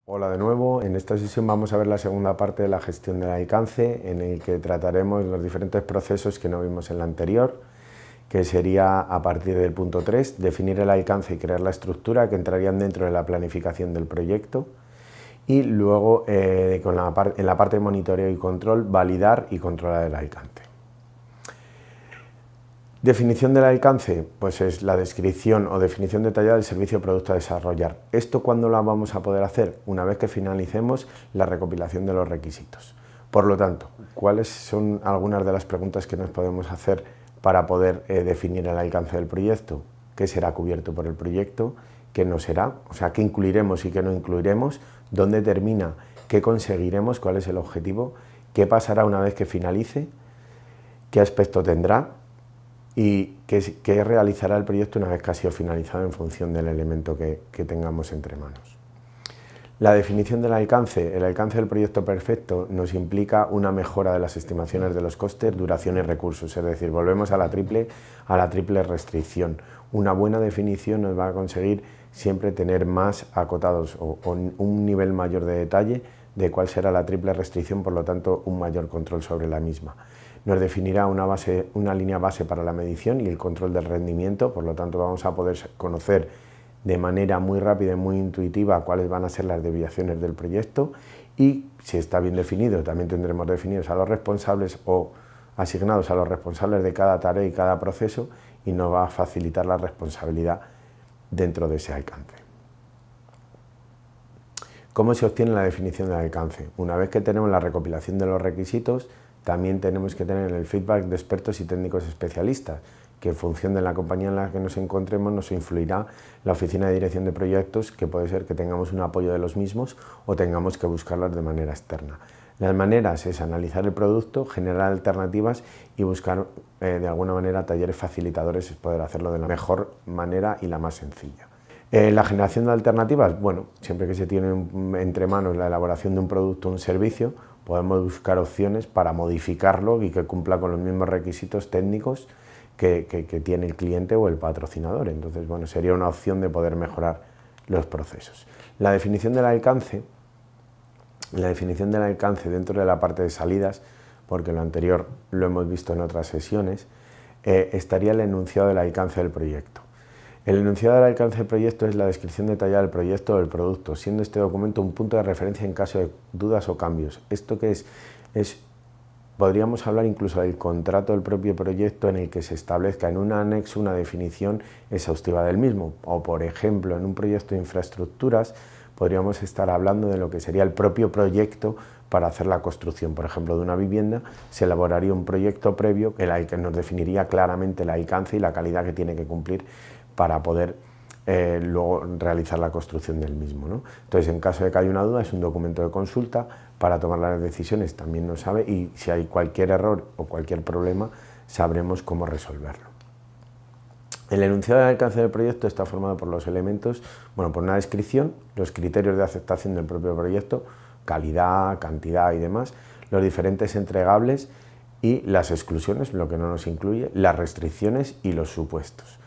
Hola de nuevo, en esta sesión vamos a ver la segunda parte de la gestión del alcance, en el que trataremos los diferentes procesos que no vimos en la anterior, que sería a partir del punto 3, definir el alcance y crear la estructura que entrarían dentro de la planificación del proyecto, y luego en la parte de monitoreo y control, validar y controlar el alcance. Definición del alcance, pues es la descripción o definición detallada del servicio o producto a desarrollar. ¿Esto cuándo lo vamos a poder hacer? Una vez que finalicemos la recopilación de los requisitos. Por lo tanto, ¿cuáles son algunas de las preguntas que nos podemos hacer para poder definir el alcance del proyecto? ¿Qué será cubierto por el proyecto? ¿Qué no será? O sea, ¿qué incluiremos y qué no incluiremos? ¿Dónde termina? ¿Qué conseguiremos? ¿Cuál es el objetivo? ¿Qué pasará una vez que finalice? ¿Qué aspecto tendrá? Y qué realizará el proyecto una vez que ha sido finalizado en función del elemento que tengamos entre manos. La definición del alcance. El alcance del proyecto perfecto nos implica una mejora de las estimaciones de los costes, duración y recursos, es decir, volvemos a la triple restricción. Una buena definición nos va a conseguir siempre tener más acotados o un nivel mayor de detalle de cuál será la triple restricción, por lo tanto un mayor control sobre la misma. Nos definirá una línea base para la medición y el control del rendimiento, por lo tanto vamos a poder conocer de manera muy rápida y muy intuitiva cuáles van a ser las desviaciones del proyecto, y si está bien definido también tendremos definidos a los responsables o asignados a los responsables de cada tarea y cada proceso, y nos va a facilitar la responsabilidad dentro de ese alcance. ¿Cómo se obtiene la definición del alcance? Una vez que tenemos la recopilación de los requisitos, también tenemos que tener el feedback de expertos y técnicos especialistas, que en función de la compañía en la que nos encontremos nos influirá la oficina de dirección de proyectos, que puede ser que tengamos un apoyo de los mismos o tengamos que buscarlos de manera externa. Las maneras es analizar el producto, generar alternativas y buscar de alguna manera talleres facilitadores, es poder hacerlo de la mejor manera y la más sencilla. La generación de alternativas, bueno, siempre que se tiene entre manos la elaboración de un producto o un servicio, podemos buscar opciones para modificarlo y que cumpla con los mismos requisitos técnicos que tiene el cliente o el patrocinador. Entonces, bueno, sería una opción de poder mejorar los procesos. La definición del alcance dentro de la parte de salidas, porque lo anterior lo hemos visto en otras sesiones, estaría el enunciado del alcance del proyecto. El enunciado del alcance del proyecto es la descripción detallada del proyecto o del producto, siendo este documento un punto de referencia en caso de dudas o cambios. ¿Esto qué es? Podríamos hablar incluso del contrato del propio proyecto, en el que se establezca en un anexo una definición exhaustiva del mismo. O, por ejemplo, en un proyecto de infraestructuras podríamos estar hablando de lo que sería el propio proyecto para hacer la construcción, por ejemplo, de una vivienda. Se elaboraría un proyecto previo en el que nos definiría claramente el alcance y la calidad que tiene que cumplir para poder luego realizar la construcción del mismo, ¿no? Entonces, en caso de que haya una duda, es un documento de consulta para tomar las decisiones, también nos sabe, y si hay cualquier error o cualquier problema, sabremos cómo resolverlo. El enunciado del alcance del proyecto está formado por los elementos, bueno, por una descripción, los criterios de aceptación del propio proyecto, calidad, cantidad y demás, los diferentes entregables y las exclusiones, lo que no nos incluye, las restricciones y los supuestos.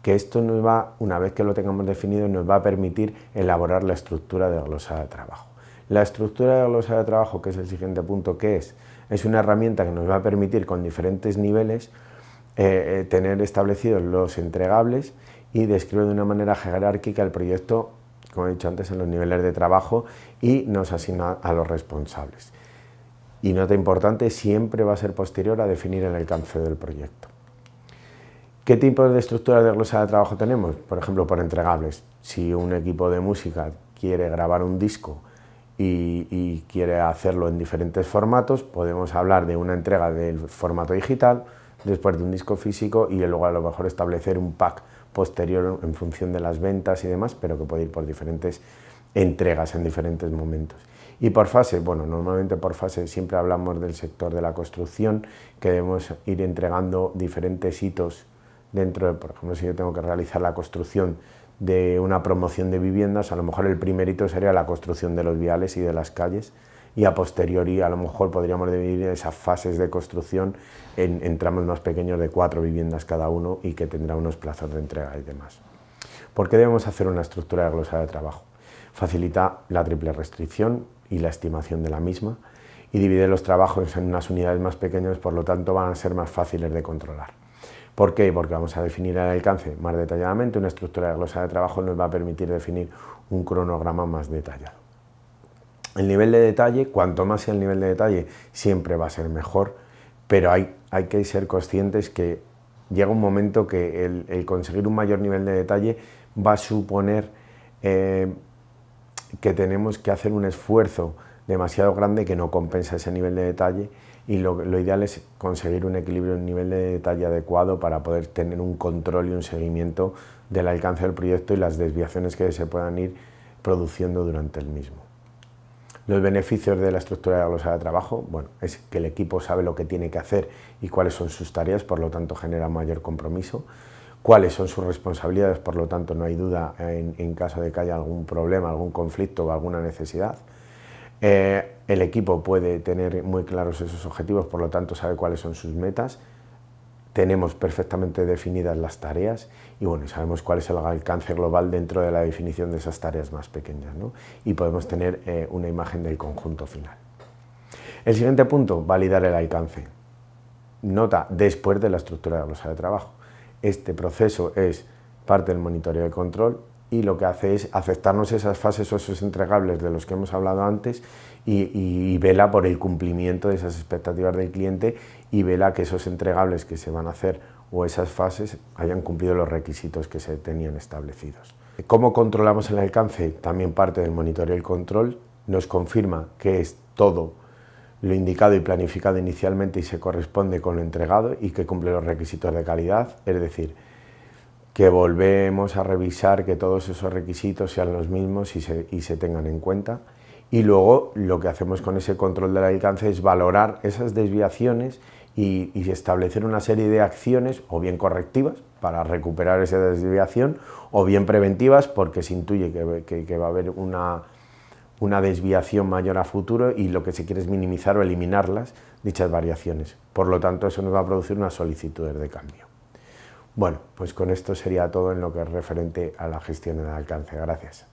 Que esto nos va, una vez que lo tengamos definido, nos va a permitir elaborar la estructura de glosado de trabajo. La estructura de glosado de trabajo, que es el siguiente punto, ¿qué es? Es una herramienta que nos va a permitir con diferentes niveles tener establecidos los entregables y describe de una manera jerárquica el proyecto, como he dicho antes, en los niveles de trabajo, y nos asigna a los responsables. Y nota importante, siempre va a ser posterior a definir el alcance del proyecto. ¿Qué tipo de estructuras de glosado de trabajo tenemos? Por ejemplo, por entregables. Si un equipo de música quiere grabar un disco y quiere hacerlo en diferentes formatos, podemos hablar de una entrega del formato digital, después de un disco físico, y luego a lo mejor establecer un pack posterior en función de las ventas y demás, pero que puede ir por diferentes entregas en diferentes momentos. Y por fase, bueno, normalmente por fase siempre hablamos del sector de la construcción, que debemos ir entregando diferentes hitos dentro de, por ejemplo, si yo tengo que realizar la construcción de una promoción de viviendas, a lo mejor el primer hito sería la construcción de los viales y de las calles, y a posteriori a lo mejor podríamos dividir esas fases de construcción en tramos más pequeños de 4 viviendas cada uno, y que tendrá unos plazos de entrega y demás. ¿Por qué debemos hacer una estructura de glosado de trabajo? facilita la triple restricción y la estimación de la misma y divide los trabajos en unas unidades más pequeñas, por lo tanto van a ser más fáciles de controlar. ¿Por qué? Porque vamos a definir el alcance más detalladamente, una estructura de glosa de trabajo nos va a permitir definir un cronograma más detallado. El nivel de detalle, cuanto más sea el nivel de detalle, siempre va a ser mejor, pero hay que ser conscientes que llega un momento que el conseguir un mayor nivel de detalle va a suponer que tenemos que hacer un esfuerzo demasiado grande que no compensa ese nivel de detalle, y lo ideal es conseguir un equilibrio, un nivel de detalle adecuado para poder tener un control y un seguimiento del alcance del proyecto y las desviaciones que se puedan ir produciendo durante el mismo. Los beneficios de la estructura de la glosa de trabajo, bueno, es que el equipo sabe lo que tiene que hacer y cuáles son sus tareas, por lo tanto genera mayor compromiso. Cuáles son sus responsabilidades, por lo tanto no hay duda en caso de que haya algún problema, algún conflicto o alguna necesidad. El equipo puede tener muy claros esos objetivos, por lo tanto sabe cuáles son sus metas. Tenemos perfectamente definidas las tareas y bueno, sabemos cuál es el alcance global dentro de la definición de esas tareas más pequeñas, ¿no? Y podemos tener una imagen del conjunto final. El siguiente punto, validar el alcance. Nota después de la estructura de la glosa de trabajo. Este proceso es parte del monitoreo de control y lo que hace es aceptarnos esas fases o esos entregables de los que hemos hablado antes y vela por el cumplimiento de esas expectativas del cliente y vela que esos entregables que se van a hacer o esas fases hayan cumplido los requisitos que se tenían establecidos. ¿Cómo controlamos el alcance? También parte del monitoreo y el control nos confirma que es todo lo indicado y planificado inicialmente y se corresponde con lo entregado y que cumple los requisitos de calidad, es decir, que volvemos a revisar que todos esos requisitos sean los mismos y se tengan en cuenta. Y luego lo que hacemos con ese control del alcance es valorar esas desviaciones y establecer una serie de acciones, o bien correctivas para recuperar esa desviación, o bien preventivas porque se intuye que va a haber una desviación mayor a futuro y lo que se quiere es minimizar o eliminarlas, dichas variaciones. Por lo tanto, eso nos va a producir unas solicitudes de cambio. Bueno, pues con esto sería todo en lo que es referente a la gestión del alcance. Gracias.